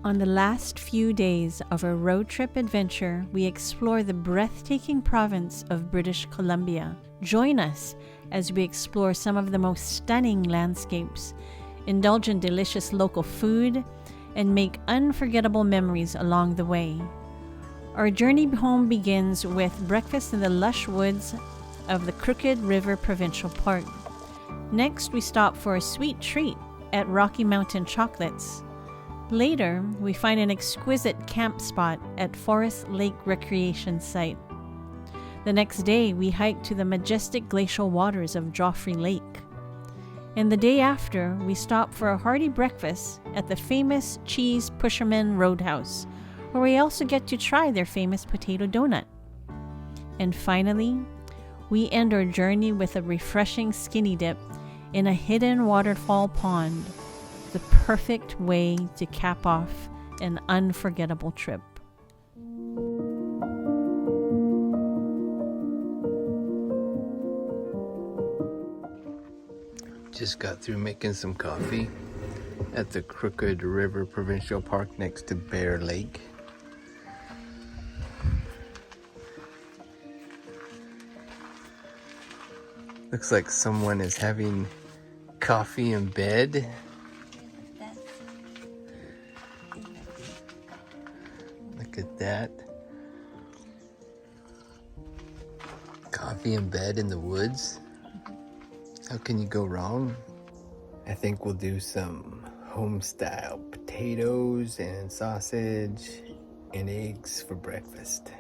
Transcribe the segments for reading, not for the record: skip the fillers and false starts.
On the last few days of our road trip adventure, we explore the breathtaking province of British Columbia. Join us as we explore some of the most stunning landscapes, indulge in delicious local food, and make unforgettable memories along the way. Our journey home begins with breakfast in the lush woods of the Crooked River Provincial Park. Next, we stop for a sweet treat at Rocky Mountain Chocolates. Later, we find an exquisite camp spot at Forest Lake Recreation Site. The next day, we hike to the majestic glacial waters of Joffrey Lake. And the day after, we stop for a hearty breakfast at the famous Cheese Pusherman roadhouse, where we also get to try their famous potato donut. And finally, we end our journey with a refreshing skinny dip in a hidden waterfall pond, the perfect way to cap off an unforgettable trip. Just got through making some coffee at the Crooked River Provincial Park next to Bear Lake. Looks like someone is having coffee in bed. Look at that. Coffee in bed in the woods. How can you go wrong? I think we'll do some home-style potatoes and sausage and eggs for breakfast.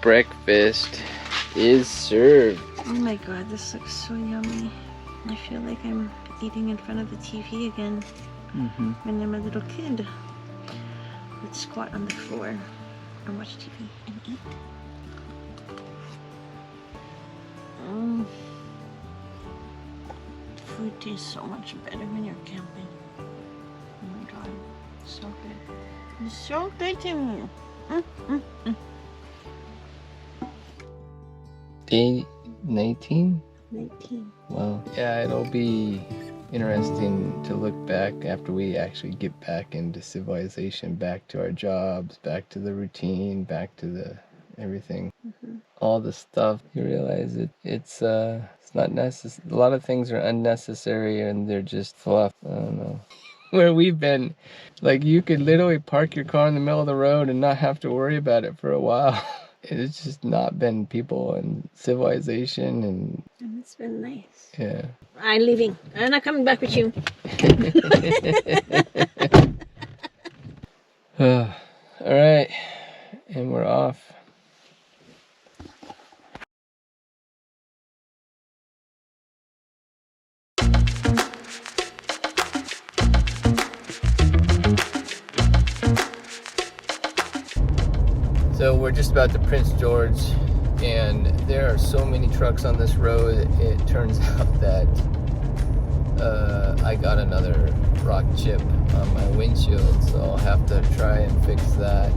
breakfast is served. Oh my god, this looks so yummy. I feel like I'm eating in front of the TV again. When I'm a little kid. Let's squat on the floor and watch TV and eat. Food tastes so much better when you're camping. Oh my god, so good. It's so good to me. Day 19? 19. Well, yeah, it'll be interesting to look back after we actually get back into civilization, back to our jobs, back to the routine, back to the everything. All the stuff, you realize it's not necessary. A lot of things are unnecessary and they're just fluff. I don't know. Where we've been, like, you could literally park your car in the middle of the road and not have to worry about it for a while. It's just not been people and civilization and it's been nice. yeah. I'm leaving. I'm not coming back with you. All right, and we're off. So we're just about to Prince George, and there are so many trucks on this road. It turns out that I got another rock chip on my windshield, so I'll have to try and fix that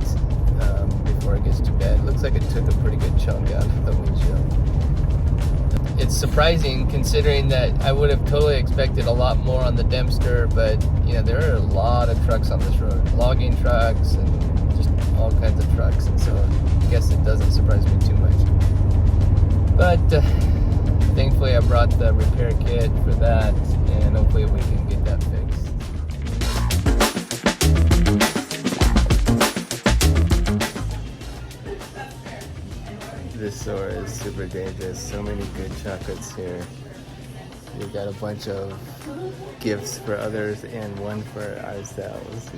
before it gets to bed. Looks like it took a pretty good chunk out of the windshield. It's surprising considering that I would have totally expected a lot more on the Dempster, but you know, there are a lot of trucks on this road, logging trucks and just all kinds of trucks, and so I guess it doesn't surprise me too much. But thankfully I brought the repair kit for that, and hopefully we can get that fixed. This store is super dangerous. So many good chocolates here. We've got a bunch of gifts for others and one for ourselves.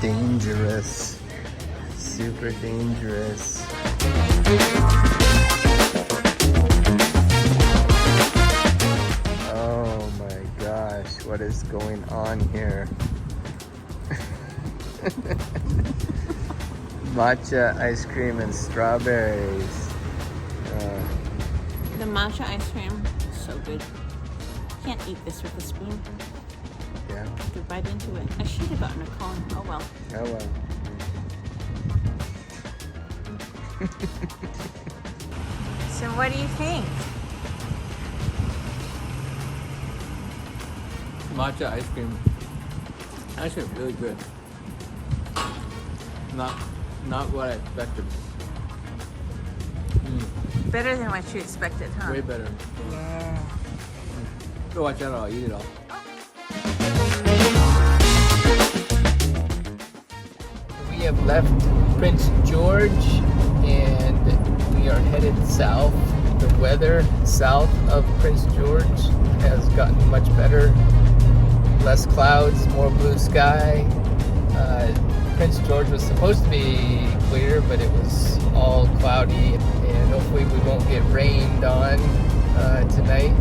Dangerous, super dangerous. Oh my gosh, what is going on here? Matcha ice cream and strawberries. The matcha ice cream is so good. Can't eat this with a spoon. Yeah. To bite into it. I should have gotten a cone. Oh well. Oh well. So what do you think? Matcha ice cream. Actually really good. Not what I expected. Better than what you expected, huh? Way better. Yeah. Go watch out, I'll eat it all. We have left Prince George and we are headed south. The weather south of Prince George has gotten much better. Less clouds, more blue sky. Prince George was supposed to be clear, but it was all cloudy, and hopefully we won't get rained on tonight.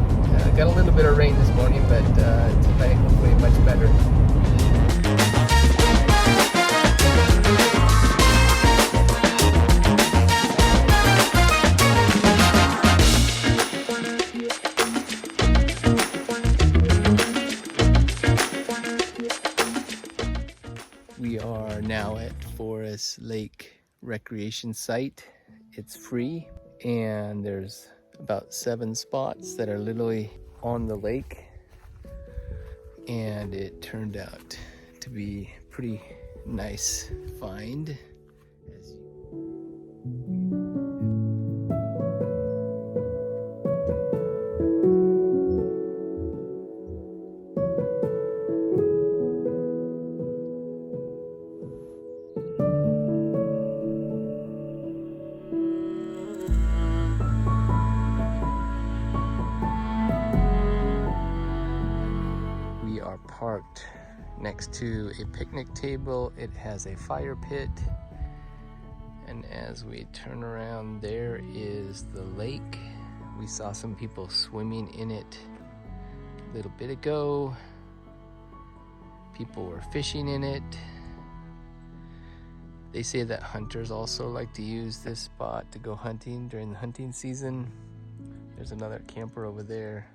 Got a little bit of rain this morning, but tonight hopefully much better. We are now at Forest Lake Recreation Site. It's free, and there's about 7 spots that are literally on the lake, and it turned out to be a pretty nice find. parked next to a picnic table. It has a fire pit. And as we turn around, there is the lake. We saw some people swimming in it a little bit ago. People were fishing in it. They say that hunters also like to use this spot to go hunting during the hunting season. There's another camper over there.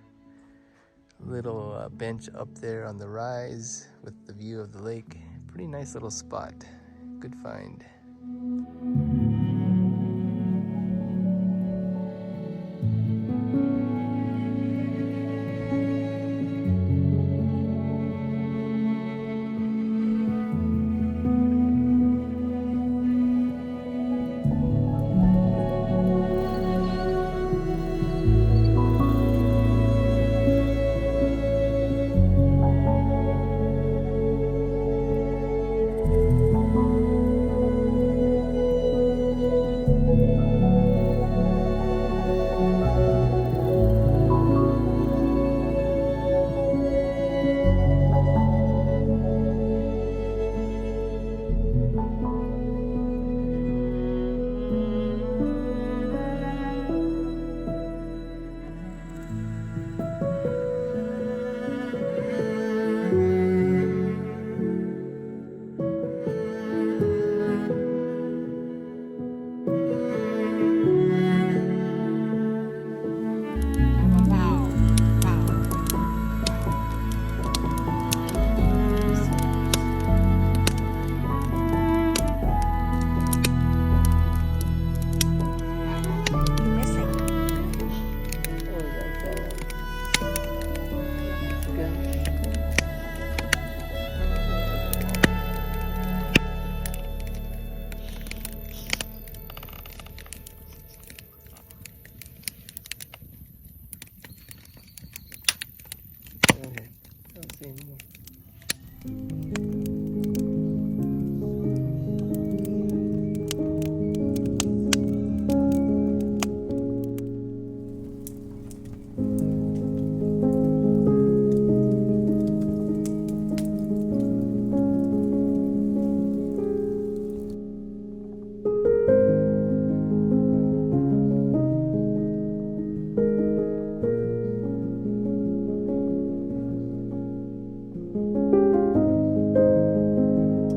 Little bench up there on the rise with the view of the lake. Pretty nice little spot. Good find.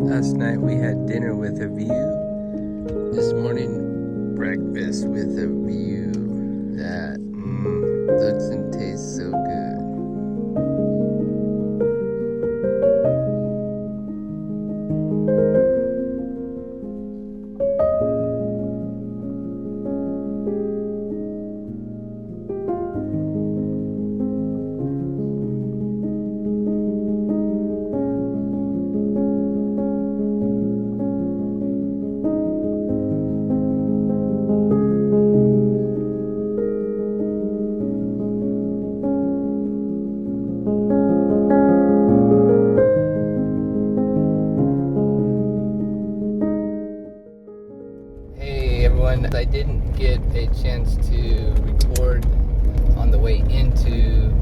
Last night we had dinner with a view. This morning, breakfast with a view that looks and tastes so good. I didn't get a chance to record on the way into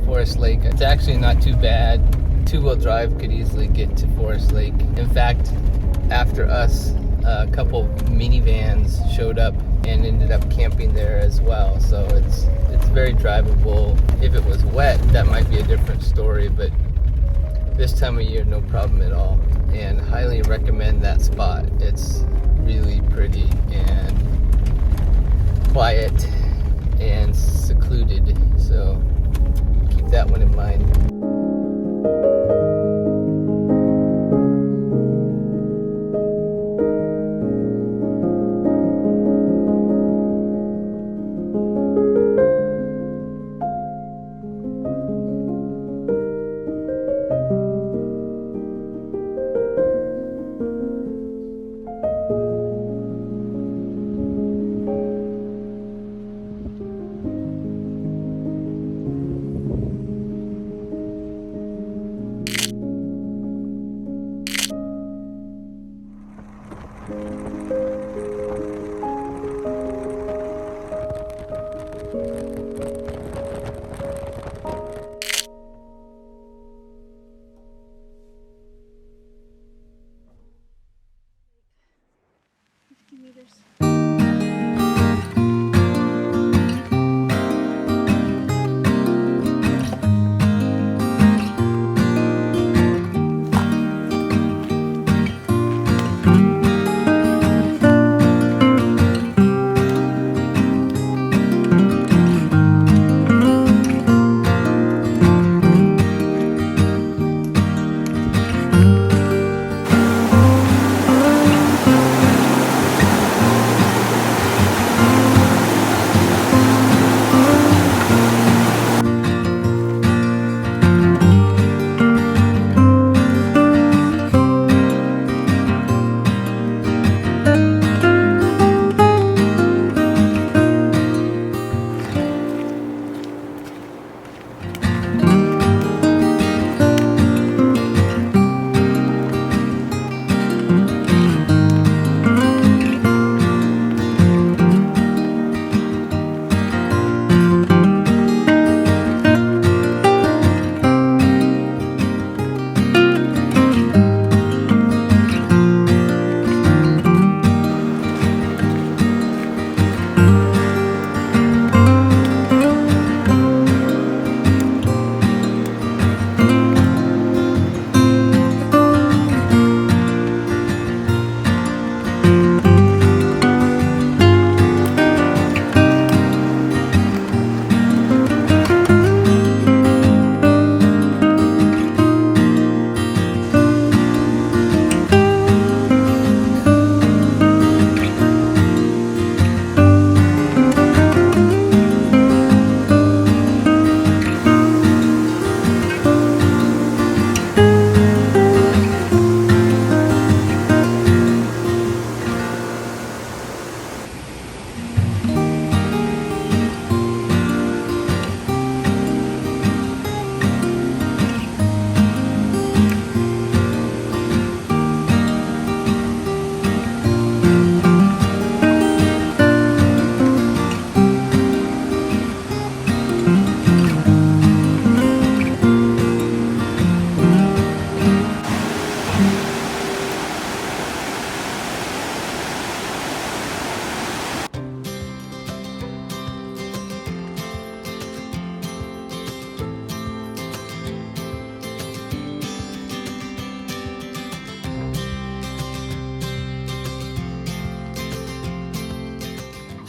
Forest Lake. It's actually not too bad. Two-wheel drive could easily get to Forest Lake. In fact, after us, a couple minivans showed up and ended up camping there as well. So it's very drivable. If it was wet, that might be a different story, but this time of year, no problem at all. And highly recommend that spot. It's really pretty and quiet and secluded, so keep that one in mind.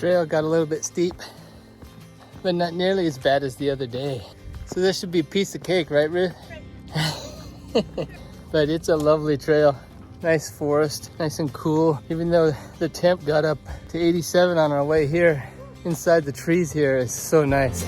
trail got a little bit steep, but not nearly as bad as the other day. So this should be a piece of cake, right, Ruth? But it's a lovely trail. Nice forest, nice and cool. Even though the temp got up to 87 on our way here, inside the trees here is so nice.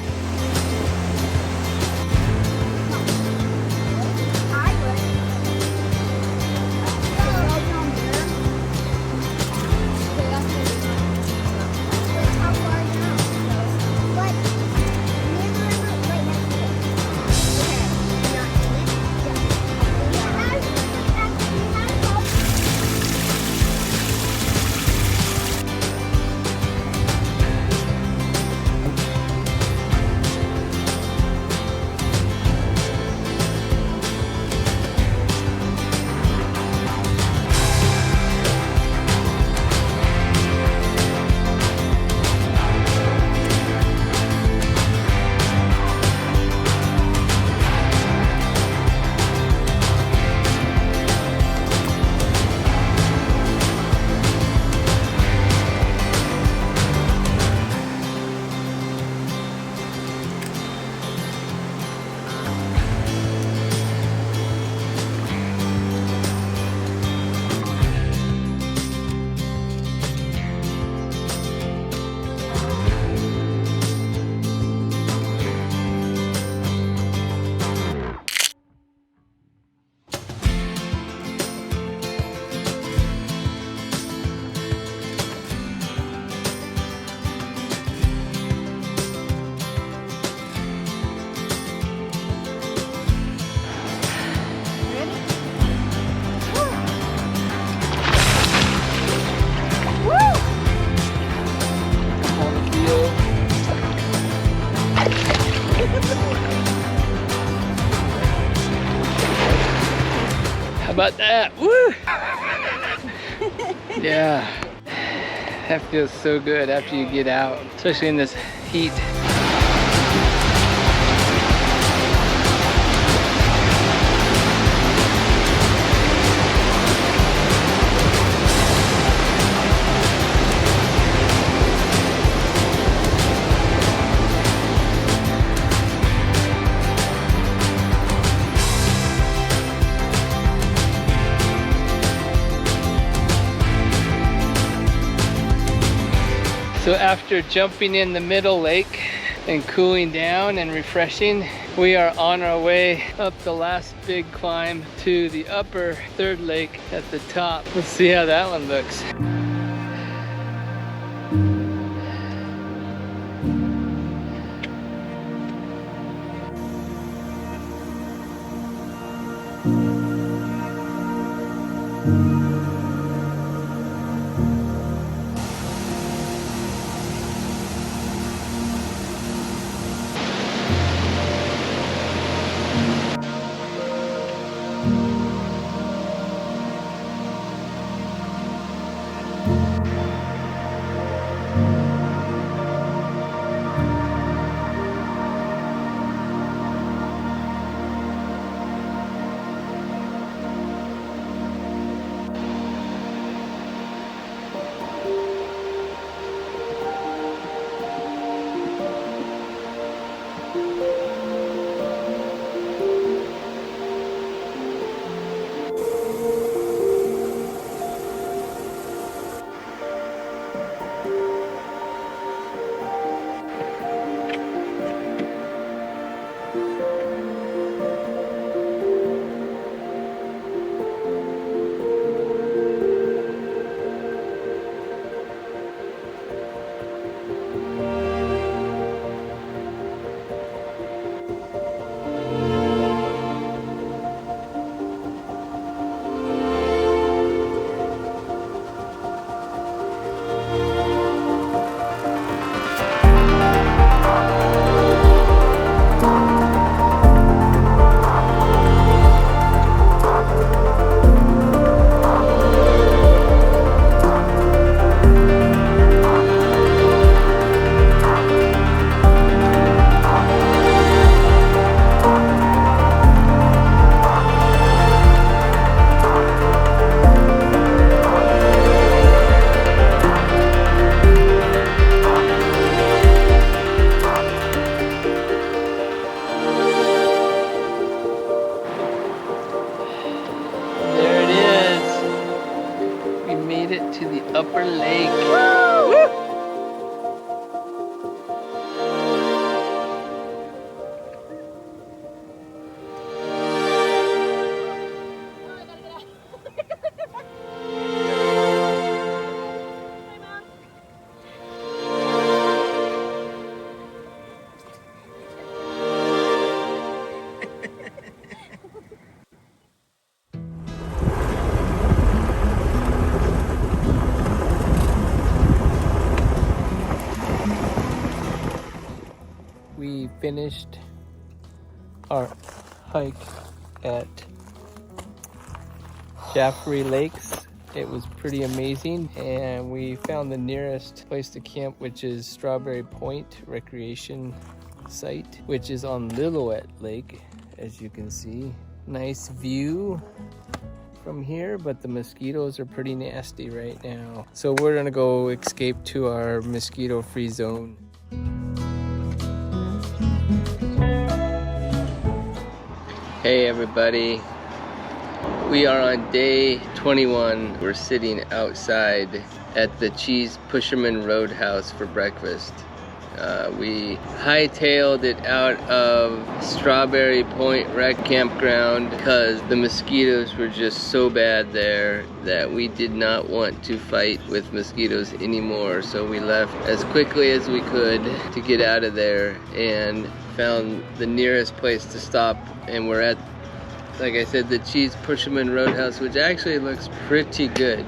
How about that? Woo! Yeah, that feels so good after you get out, especially in this heat. So after jumping in the middle lake and cooling down and refreshing, we are on our way up the last big climb to the upper third lake at the top. Let's see how that one looks. we finished our hike at Joffrey Lakes. It was pretty amazing, and we found the nearest place to camp, which is Strawberry Point Recreation Site, which is on Lillooet Lake, as you can see. Nice view from here, but the mosquitoes are pretty nasty right now. So we're gonna go escape to our mosquito-free zone. Hey everybody, we are on day 21. We're sitting outside at the Cheese Pusherman Roadhouse for breakfast. We hightailed it out of Strawberry Point Rec Campground because the mosquitoes were just so bad there that we did not want to fight with mosquitoes anymore. So we left as quickly as we could to get out of there and found the nearest place to stop, and we're at, like I said, the Cheese Pusherman Roadhouse, which actually looks pretty good.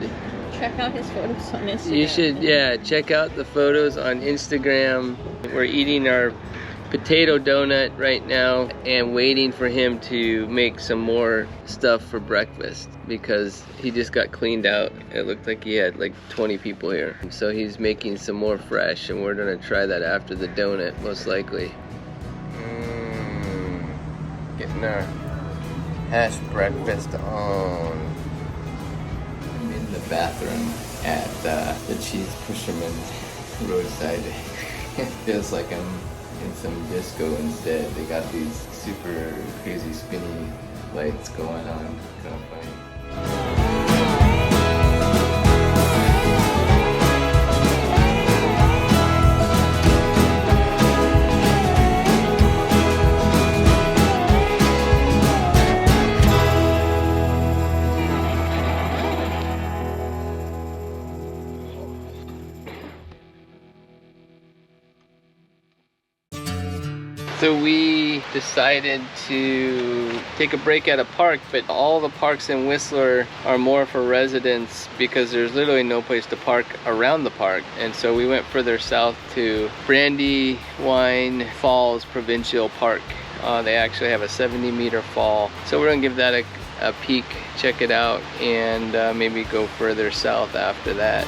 Check out his photos on Instagram. You should, yeah, check out the photos on Instagram. We're eating our potato donut right now and waiting for him to make some more stuff for breakfast because he just got cleaned out. It looked like he had like 20 people here. So he's making some more fresh, and we're gonna try that after the donut, most likely. Getting our hash breakfast on. I'm in the bathroom at the Cheese Pusherman roadside. It feels like I'm in some disco instead. They got these super crazy spinny lights going on. Kind of funny. So we decided to take a break at a park, but all the parks in Whistler are more for residents because there's literally no place to park around the park. And so we went further south to Brandywine Falls Provincial Park. They actually have a 70-meter fall. So we're gonna give that a peek, check it out, and maybe go further south after that.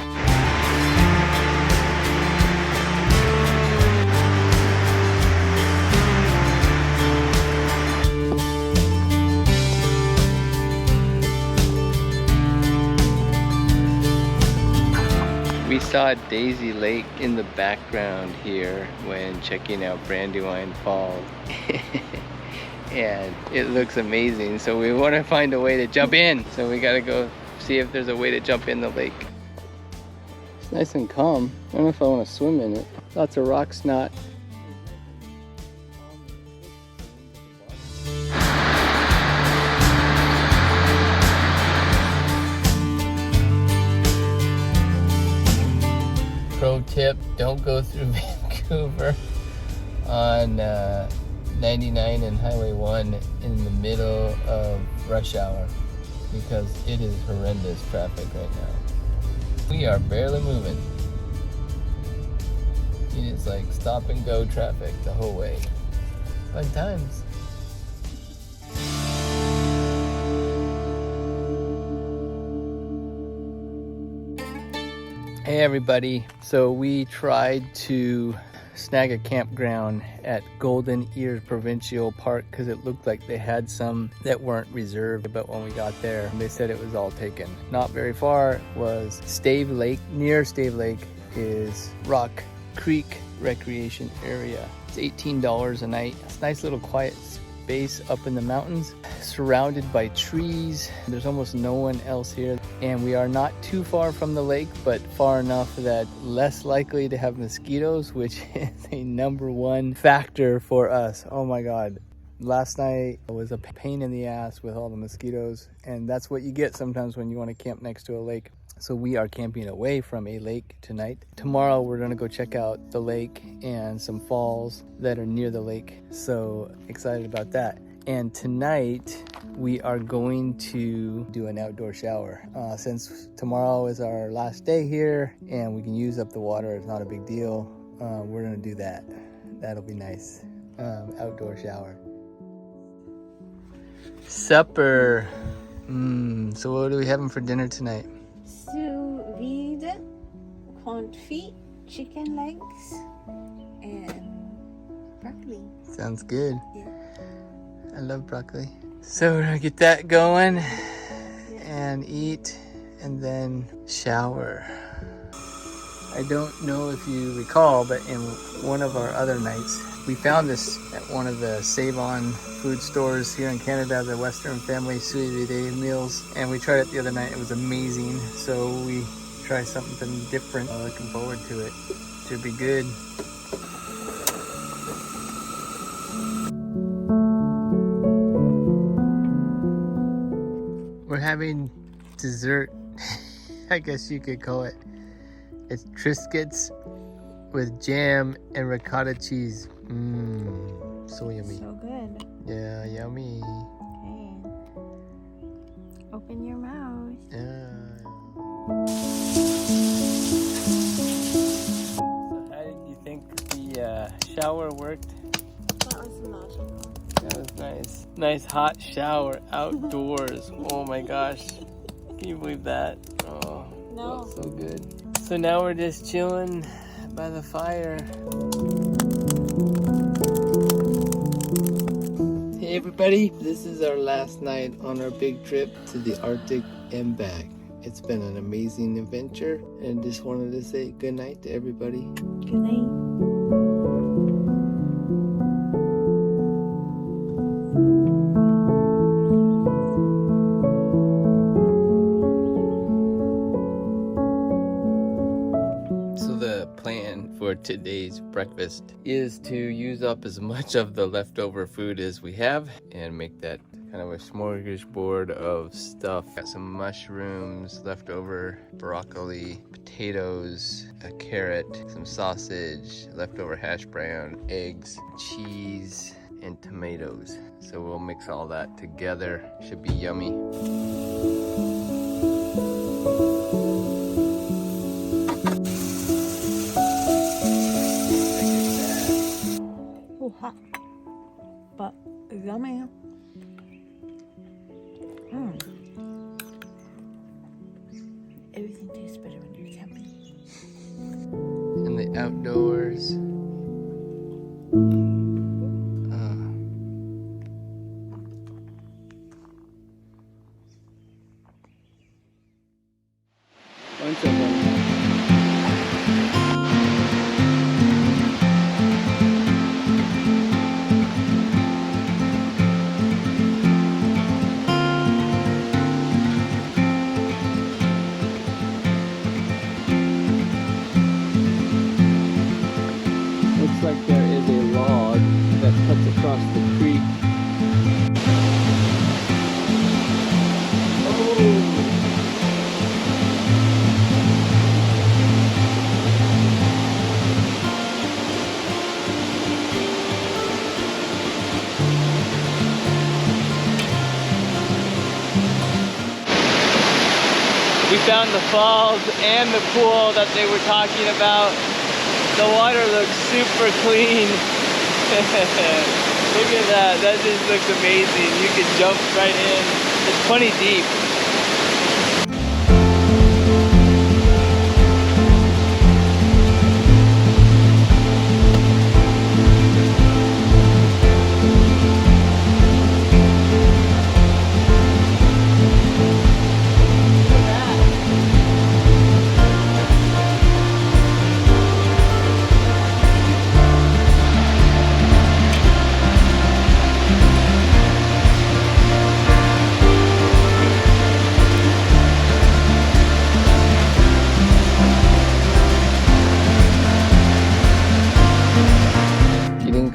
We saw Daisy Lake in the background here when checking out Brandywine Falls. And it looks amazing, so we want to find a way to jump in. So we gotta go see if there's a way to jump in the lake. It's nice and calm. I don't know if I want to swim in it. Lots of rock snot. Pro tip, don't go through Vancouver on 99 and Highway 1 in the middle of rush hour because it is horrendous traffic right now. We are barely moving. It is like stop and go traffic the whole way. Fun times. Hey everybody, so we tried to snag a campground at Golden Ears Provincial Park because it looked like they had some that weren't reserved, but when we got there they said it was all taken. Not very far was Stave Lake. Near Stave Lake is Rock Creek Recreation Area. It's $18 a night. It's a nice little quiet space up in the mountains, surrounded by trees. There's almost no one else here, and we are not too far from the lake, but far enough that less likely to have mosquitoes, which is a #1 factor for us. Oh my god, last night was a pain in the ass with all the mosquitoes, and that's what you get sometimes when you want to camp next to a lake. So we are camping away from a lake tonight. Tomorrow we're gonna go check out the lake and some falls that are near the lake. So excited about that. And tonight we are going to do an outdoor shower. Since tomorrow is our last day here and we can use up the water, it's not a big deal. We're gonna do that. That'll be nice. outdoor shower. Supper. So what are we having for dinner tonight? Sous vide, confit, chicken legs, and broccoli. Sounds good. Yeah. I love broccoli. So we're gonna get that going and eat and then shower. I don't know if you recall, but in one of our other nights, we found this at one of the Save-On food stores here in Canada, the Western Family Sous Vide meals, and we tried it the other night. It was amazing, so we try something different. I'm looking forward to it. Should be good. We're having dessert, I guess you could call it. It's Triscuits with jam and ricotta cheese. So yummy. So good. Yeah, yummy. Okay. Open your mouth. Yeah. So how did you think the shower worked? That was magical. That was nice. Nice hot shower outdoors. Oh my gosh. Can you believe that? Oh, No. felt so good. So now we're just chilling by the fire. Hey everybody, this is our last night on our big trip to the Arctic and back. It's been an amazing adventure and just wanted to say good night to everybody. Good night. For today's breakfast is to use up as much of the leftover food as we have and make that kind of a smorgasbord of stuff. Got some mushrooms, leftover broccoli, potatoes, a carrot, some sausage, leftover hash brown, eggs, cheese, and tomatoes. So we'll mix all that together. Should be yummy. Hot, but yummy. Everything tastes better when you're camping. In the outdoors. Looks like there is a log that cuts across the creek. We found the falls and the pool that they were talking about. The water looks super clean. Look at that, that just looks amazing. You can jump right in. It's plenty deep.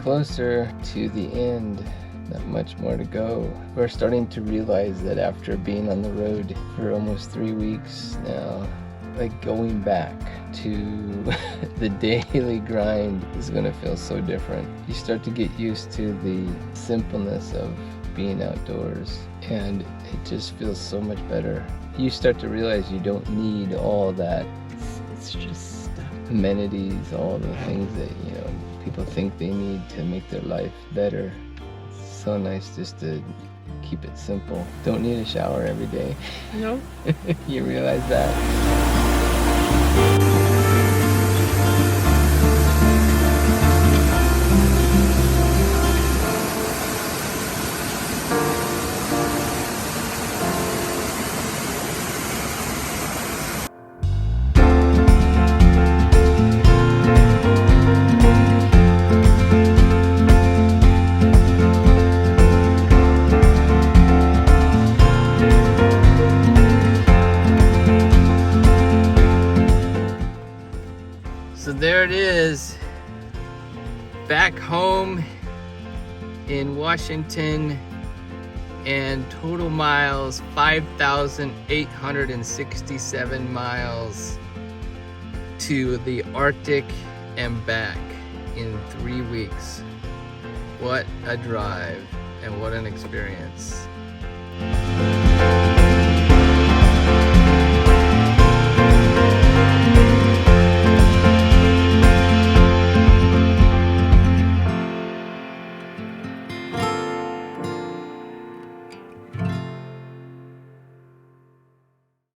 Closer to the end, not much more to go. We're starting to realize that after being on the road for almost 3 weeks now, like going back to the daily grind is gonna feel so different. You start to get used to the simpleness of being outdoors and it just feels so much better. You start to realize you don't need all that. It's just stuff. Amenities, all the things that, you know, people think they need to make their life better. It's so nice just to keep it simple. Don't need a shower every day. No. You realize that? So there it is, back home in Washington, and total miles 5,867 miles to the Arctic and back in 3 weeks. What a drive and what an experience.